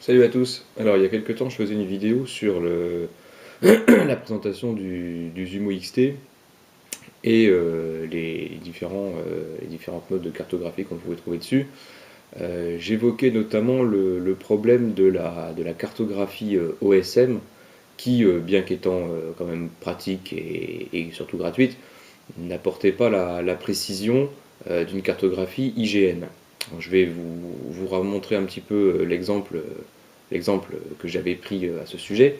Salut à tous. Alors il y a quelques temps je faisais une vidéo sur la présentation du Zumo XT et les différentes modes de cartographie qu'on pouvait trouver dessus. J'évoquais notamment le problème de la cartographie OSM qui, bien qu'étant quand même pratique et surtout gratuite, n'apportait pas la précision d'une cartographie IGN. Alors, je vais vous remontrer un petit peu l'exemple que j'avais pris à ce sujet.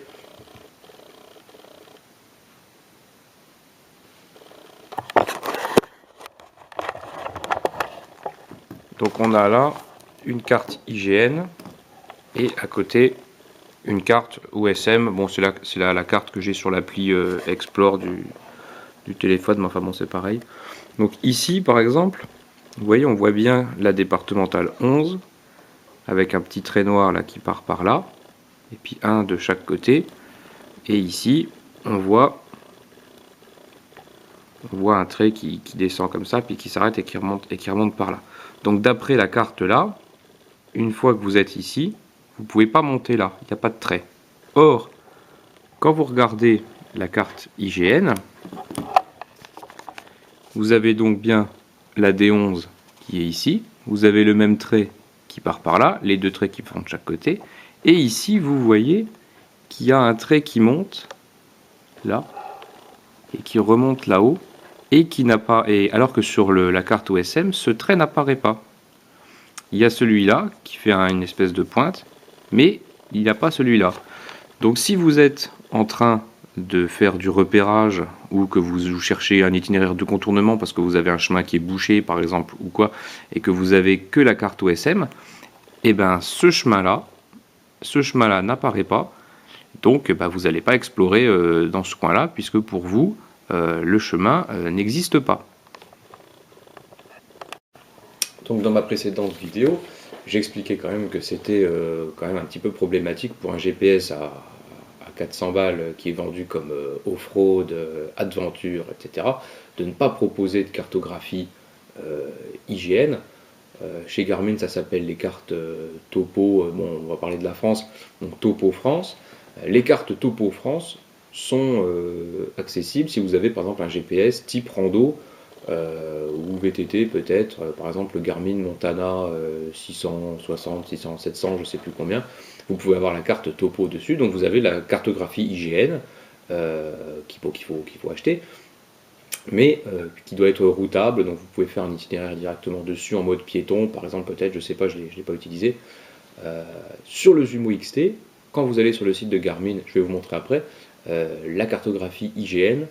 Donc on a là une carte IGN et à côté une carte OSM. Bon, c'est la carte que j'ai sur l'appli Explore du téléphone, mais enfin bon, c'est pareil. Donc ici, par exemple, vous voyez, on voit bien la départementale 11 avec un petit trait noir là qui part par là, et puis un de chaque côté. Et ici, on voit un trait qui descend comme ça, puis qui s'arrête et qui remonte par là. Donc d'après la carte là, une fois que vous êtes ici, vous ne pouvez pas monter là, il n'y a pas de trait. Or, quand vous regardez la carte IGN, vous avez donc bien la D11 qui est ici, vous avez le même trait qui part par là, les deux traits qui font de chaque côté, et ici vous voyez qu'il y a un trait qui monte là, et qui remonte là-haut, et qui n'a pas, alors que sur la carte OSM, ce trait n'apparaît pas. Il y a celui-là qui fait une espèce de pointe, mais il n'y a pas celui-là. Donc si vous êtes en train de faire du repérage ou que vous cherchez un itinéraire de contournement parce que vous avez un chemin qui est bouché par exemple ou quoi, et que vous avez que la carte OSM, et ben ce chemin-là n'apparaît pas. Donc vous n'allez pas explorer dans ce coin-là puisque pour vous, le chemin n'existe pas. Donc dans ma précédente vidéo, j'expliquais quand même que c'était quand même un petit peu problématique pour un GPS à 400 balles qui est vendu comme off-road, adventure, etc., de ne pas proposer de cartographie IGN. Chez Garmin, ça s'appelle les cartes Topo. Bon, on va parler de la France, donc Topo France. Les cartes Topo France sont accessibles si vous avez par exemple un GPS type rando ou VTT peut-être, par exemple le Garmin Montana 660, 600, 700, je sais plus combien. Vous pouvez avoir la carte topo dessus, donc vous avez la cartographie IGN qu'il faut acheter, mais qui doit être routable, donc vous pouvez faire un itinéraire directement dessus en mode piéton, par exemple peut-être, je sais pas, je l'ai pas utilisé. Sur le Zumo XT, quand vous allez sur le site de Garmin, je vais vous montrer après, la cartographie IGN,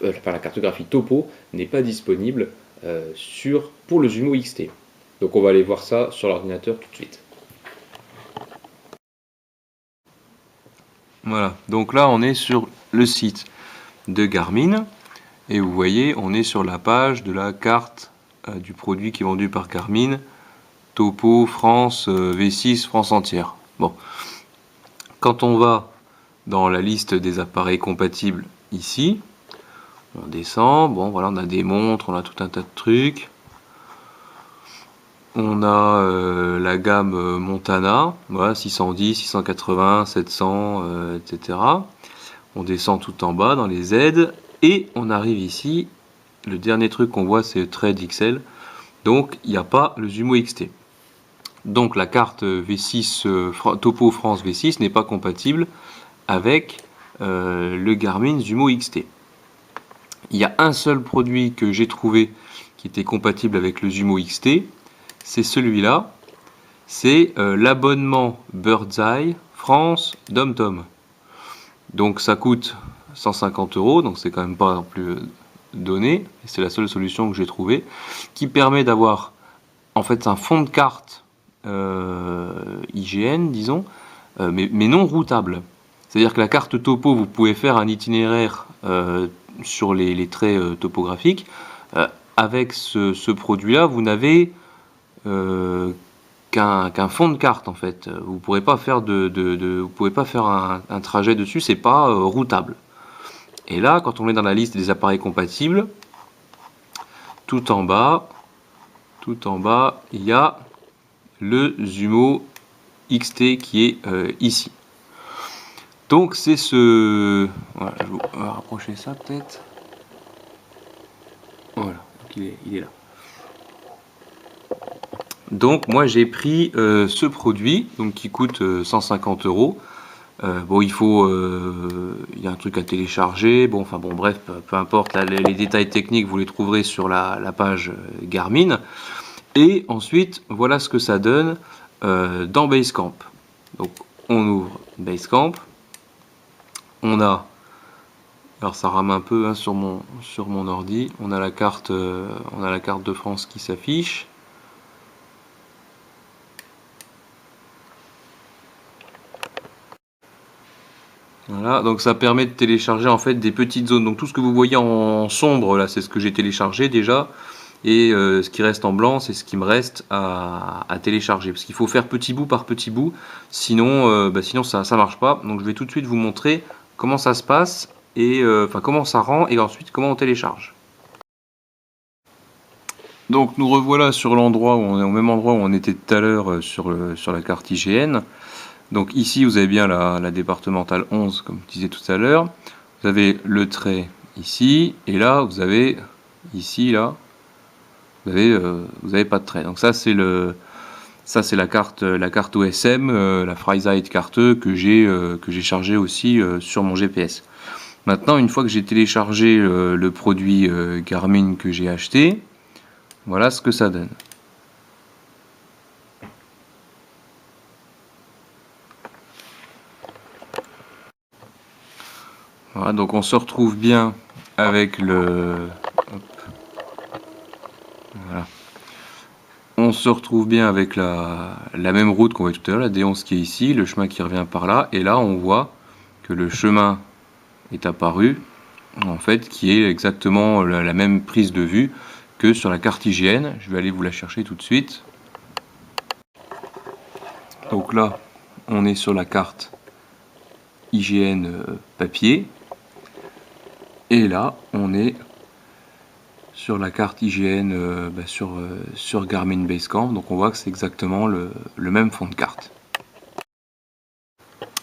la cartographie topo n'est pas disponible pour le Zumo XT. Donc on va aller voir ça sur l'ordinateur tout de suite. Voilà, donc là on est sur le site de Garmin et vous voyez on est sur la page de la carte du produit qui est vendu par Garmin, Topo France V6 France entière. Bon, quand on va dans la liste des appareils compatibles ici, on descend, bon voilà, on a des montres, on a tout un tas de trucs. On a la gamme Montana, voilà, 610, 680, 700, etc. On descend tout en bas dans les aides et on arrive ici. Le dernier truc qu'on voit, c'est Trade XL. Donc il n'y a pas le Zumo XT. Donc la carte V6 Topo France V6 n'est pas compatible avec le Garmin Zumo XT. Il y a un seul produit que j'ai trouvé qui était compatible avec le Zumo XT, c'est celui-là, c'est l'abonnement Birdseye France DomTom. Donc ça coûte 150 €, donc c'est quand même pas non plus donné, c'est la seule solution que j'ai trouvée, qui permet d'avoir en fait un fond de carte IGN, disons, mais non routable. C'est-à-dire que la carte topo, vous pouvez faire un itinéraire sur les traits topographiques. Avec ce produit-là, vous n'avez qu'un fond de carte en fait. Vous pourrez pas faire vous pouvez pas faire un trajet dessus, c'est pas routable. Et là, quand on est dans la liste des appareils compatibles, tout en bas, il y a le Zumo XT qui est ici. Donc c'est ce... Voilà, je vais rapprocher ça peut-être. Voilà, donc il est là. Donc moi j'ai pris ce produit donc, qui coûte 150 €. Bon, il y a un truc à télécharger. Bon, enfin bon, bref, peu importe. Là, les détails techniques, vous les trouverez sur la page Garmin. Et ensuite, voilà ce que ça donne dans Basecamp. Donc, on ouvre Basecamp. On a, alors ça rame un peu hein, sur mon ordi. On a la carte de France qui s'affiche. Voilà, donc ça permet de télécharger en fait des petites zones. Donc tout ce que vous voyez en sombre là, c'est ce que j'ai téléchargé déjà. Et ce qui reste en blanc, c'est ce qui me reste à télécharger. Parce qu'il faut faire petit bout par petit bout, sinon, sinon ça marche pas. Donc je vais tout de suite vous montrer comment ça se passe, et enfin comment ça rend, et ensuite comment on télécharge. Donc nous revoilà sur l'endroit où on est, au même endroit où on était tout à l'heure sur la carte IGN. Donc ici vous avez bien la départementale 11 comme je disais tout à l'heure. Vous avez le trait ici, et là vous avez ici là. Vous avez pas de trait. Donc ça c'est la carte OSM, la Freizeit carte que j'ai chargé aussi sur mon GPS. Maintenant, une fois que j'ai téléchargé le produit Garmin que j'ai acheté, voilà ce que ça donne. Voilà, donc on se retrouve bien avec le... Voilà. On se retrouve bien avec la même route qu'on voit tout à l'heure, la D11 qui est ici, le chemin qui revient par là, et là on voit que le chemin est apparu, en fait, qui est exactement la même prise de vue que sur la carte IGN. Je vais aller vous la chercher tout de suite. Donc là, on est sur la carte IGN papier, et là, on est sur la carte IGN sur Garmin Basecamp. Donc on voit que c'est exactement le même fond de carte.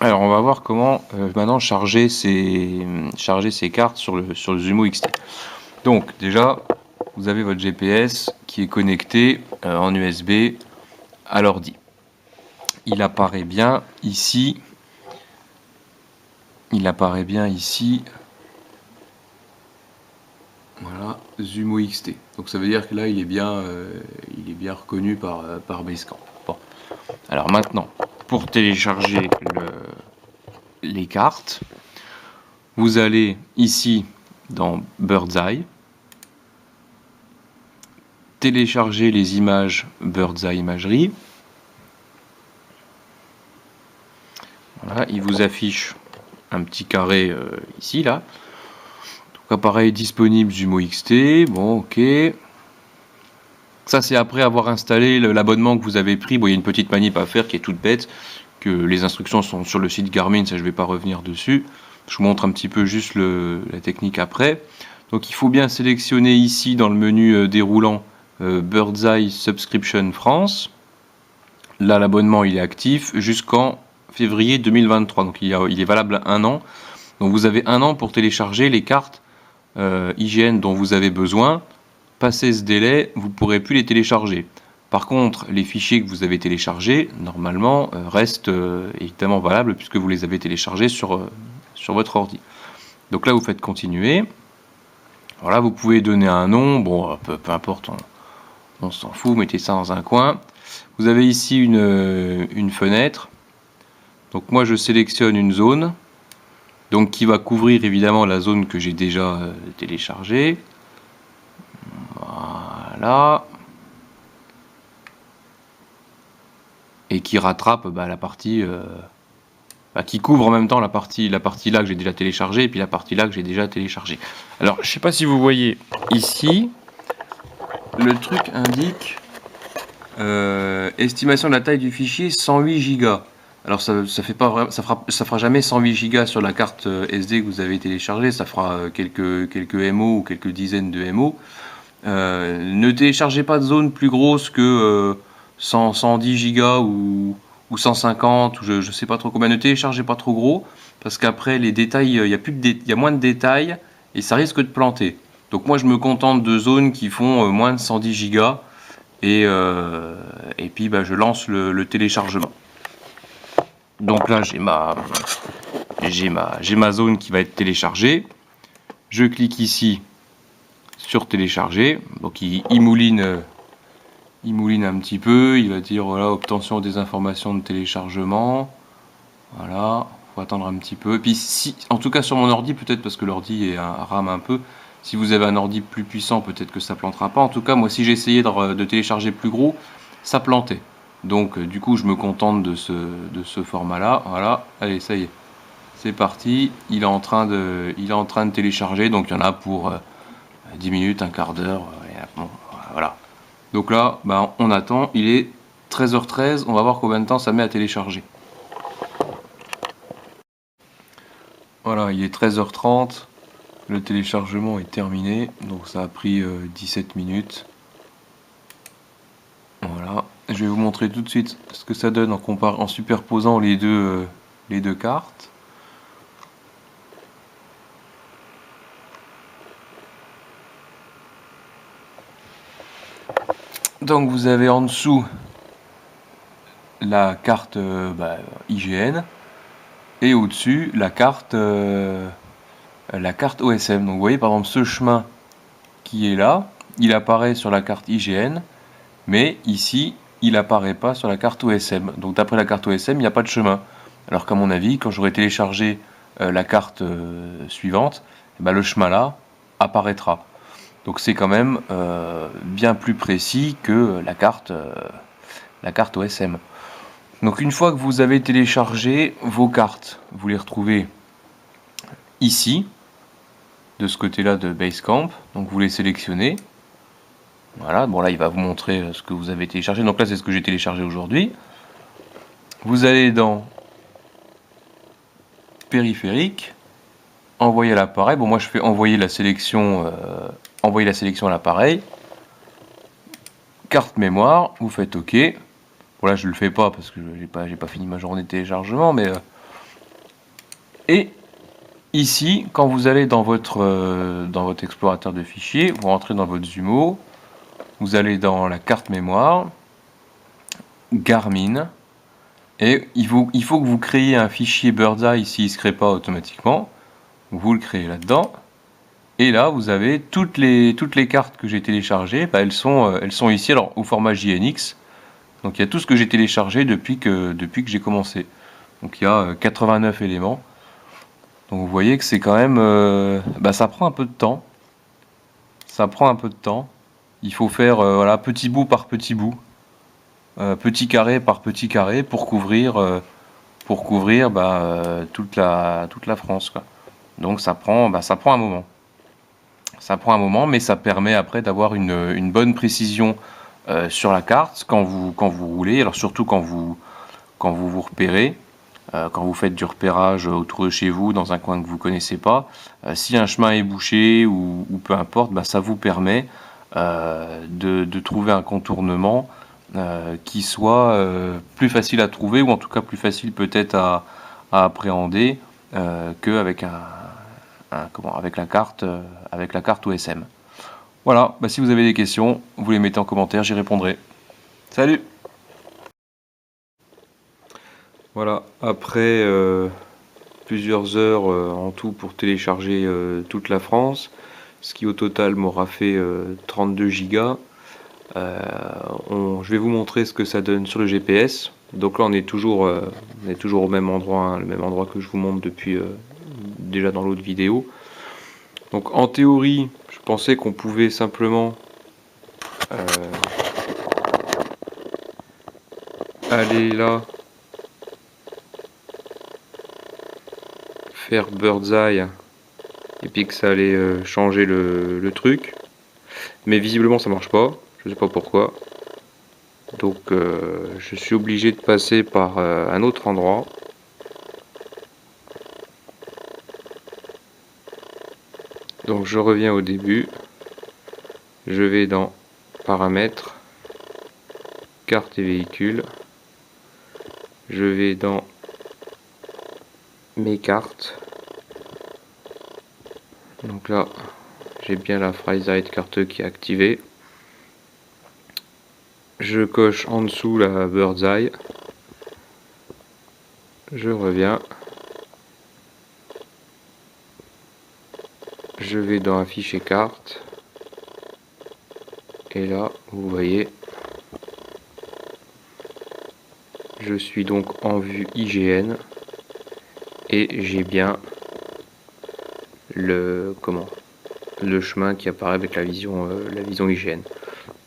Alors on va voir comment maintenant charger ces cartes sur le Zumo XT. Donc déjà, vous avez votre GPS qui est connecté en USB à l'ordi. Il apparaît bien ici. Voilà, Zumo XT. Donc ça veut dire que là il est bien reconnu par Basecamp. Bon. Alors maintenant, pour télécharger les cartes, vous allez ici dans Bird's Eye, télécharger les images Bird's Eye Imagerie. Voilà, il vous affiche un petit carré ici, là. Donc appareil disponible Zumo XT, bon ok. Ça c'est après avoir installé l'abonnement que vous avez pris. Bon, il y a une petite manip à faire qui est toute bête, que les instructions sont sur le site Garmin, ça je vais pas revenir dessus. Je vous montre un petit peu juste la technique après. Donc il faut bien sélectionner ici dans le menu déroulant Bird's Eye Subscription France. Là l'abonnement il est actif jusqu'en février 2023, donc il est valable 1 an. Donc vous avez 1 an pour télécharger les cartes IGN dont vous avez besoin. Passé ce délai, vous ne pourrez plus les télécharger. Par contre, les fichiers que vous avez téléchargés, normalement, restent évidemment valables puisque vous les avez téléchargés sur votre ordi. Donc là, vous faites continuer. Voilà, vous pouvez donner un nom. Bon, peu importe, on s'en fout, mettez ça dans un coin. Vous avez ici une fenêtre. Donc moi, je sélectionne une zone. Donc qui va couvrir évidemment la zone que j'ai déjà téléchargée. Voilà. Et qui rattrape la partie... qui couvre en même temps la partie là que j'ai déjà téléchargée et puis la partie là que j'ai déjà téléchargée. Alors, je sais pas si vous voyez ici, le truc indique estimation de la taille du fichier 108 Go. Alors ça fera jamais 108 Go sur la carte SD que vous avez téléchargée, ça fera quelques MO ou quelques dizaines de MO. Ne téléchargez pas de zone plus grosse que 110 Go ou 150, ou je sais pas trop combien. Ne téléchargez pas trop gros, parce qu'après les détails, il y a moins de détails, et ça risque de planter. Donc moi je me contente de zones qui font moins de 110 gigas, et puis bah, je lance le téléchargement. Donc là j'ai ma zone qui va être téléchargée. Je clique ici sur télécharger. Donc il mouline un petit peu. Il va dire voilà, obtention des informations de téléchargement. Voilà, faut attendre un petit peu. Et puis si, en tout cas sur mon ordi, peut-être parce que l'ordi est rame un peu. Si vous avez un ordi plus puissant, peut-être que ça plantera pas. En tout cas, moi, si j'essayais de télécharger plus gros, ça plantait. Donc, du coup, je me contente de ce format-là. Voilà, allez, ça y est, c'est parti. Il est en train de télécharger. Donc, il y en a pour 10 minutes, un quart d'heure. Bon, voilà. Donc là, ben, on attend. Il est 13h13. On va voir combien de temps ça met à télécharger. Voilà, il est 13h30. Le téléchargement est terminé, donc ça a pris 17 minutes. Voilà, je vais vous montrer tout de suite ce que ça donne en superposant les deux cartes. Donc vous avez en dessous la carte IGN et au-dessus la carte OSM. Donc vous voyez par exemple ce chemin qui est là, il apparaît sur la carte IGN, mais ici il apparaît pas sur la carte OSM. Donc d'après la carte OSM, il n'y a pas de chemin. Alors qu'à mon avis, quand j'aurai téléchargé la carte suivante, le chemin là apparaîtra. Donc c'est quand même bien plus précis que la carte OSM. Donc une fois que vous avez téléchargé vos cartes, vous les retrouvez ici, de ce côté-là de Basecamp. Donc vous les sélectionnez. Voilà, bon là il va vous montrer ce que vous avez téléchargé. Donc là c'est ce que j'ai téléchargé aujourd'hui. Vous allez dans périphérique, envoyer à l'appareil. Bon moi je fais envoyer la sélection à l'appareil. Carte mémoire, vous faites OK. Bon là je le fais pas parce que j'ai pas fini ma journée de téléchargement, mais et ici quand vous allez dans votre explorateur de fichiers, vous rentrez dans votre Zumo, vous allez dans la carte mémoire, Garmin, et il faut que vous créiez un fichier Birdseye ici, il ne se crée pas automatiquement. Vous le créez là-dedans. Et là, vous avez toutes les cartes que j'ai téléchargées. Elles sont ici, alors au format JNX. Donc il y a tout ce que j'ai téléchargé depuis que j'ai commencé. Donc il y a 89 éléments. Donc vous voyez que c'est quand même... ça prend un peu de temps. Ça prend un peu de temps. Il faut faire voilà, petit bout par petit bout. Petit carré par petit carré pour couvrir toute la France, quoi. Donc ça prend un moment. Ça prend un moment, mais ça permet après d'avoir une bonne précision sur la carte quand vous roulez. Alors surtout quand vous repérez, quand vous faites du repérage autour de chez vous, dans un coin que vous connaissez pas. Si un chemin est bouché ou peu importe, ça vous permet de trouver un contournement qui soit plus facile à trouver, ou en tout cas plus facile peut-être à appréhender qu'avec avec la carte OSM. Voilà, si vous avez des questions, vous les mettez en commentaire, j'y répondrai. Salut! Voilà, après plusieurs heures en tout pour télécharger toute la France, ce qui au total m'aura fait 32 gigas. Je vais vous montrer ce que ça donne sur le GPS. Donc là on est toujours au même endroit, hein, le même endroit que je vous montre depuis déjà dans l'autre vidéo. Donc en théorie, je pensais qu'on pouvait simplement aller là, faire Birdseye, et puis que ça allait changer le truc. Mais visiblement ça marche pas, je sais pas pourquoi. Donc je suis obligé de passer par un autre endroit. Donc je reviens au début, je vais dans paramètres, carte et véhicule, Je vais dans mes cartes. Donc là, j'ai bien la Freizeit carte qui est activée. Je coche en dessous la Bird's Eye. Je reviens. Je vais dans afficher carte. Et là, vous voyez, je suis donc en vue IGN et j'ai bien le chemin qui apparaît avec la vision IGN.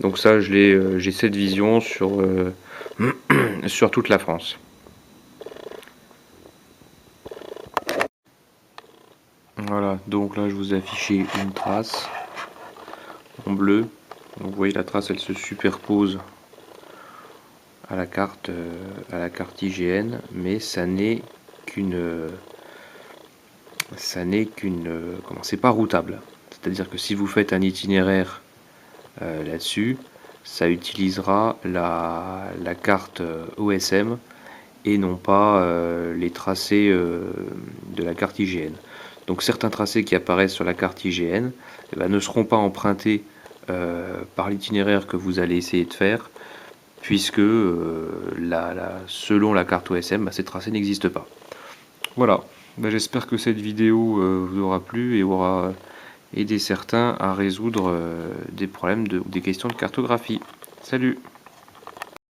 Donc ça, j'ai cette vision sur sur toute la France. Voilà, donc là je vous ai affiché une trace en bleu. Donc vous voyez, la trace elle se superpose à la carte IGN, mais ça n'est qu'une c'est pas routable. C'est-à-dire que si vous faites un itinéraire là-dessus, ça utilisera la carte OSM et non pas les tracés de la carte IGN. Donc certains tracés qui apparaissent sur la carte IGN ne seront pas empruntés par l'itinéraire que vous allez essayer de faire, puisque selon la carte OSM, ces tracés n'existent pas. Voilà, j'espère que cette vidéo vous aura plu et aura aidé certains à résoudre des problèmes ou des questions de cartographie. Salut!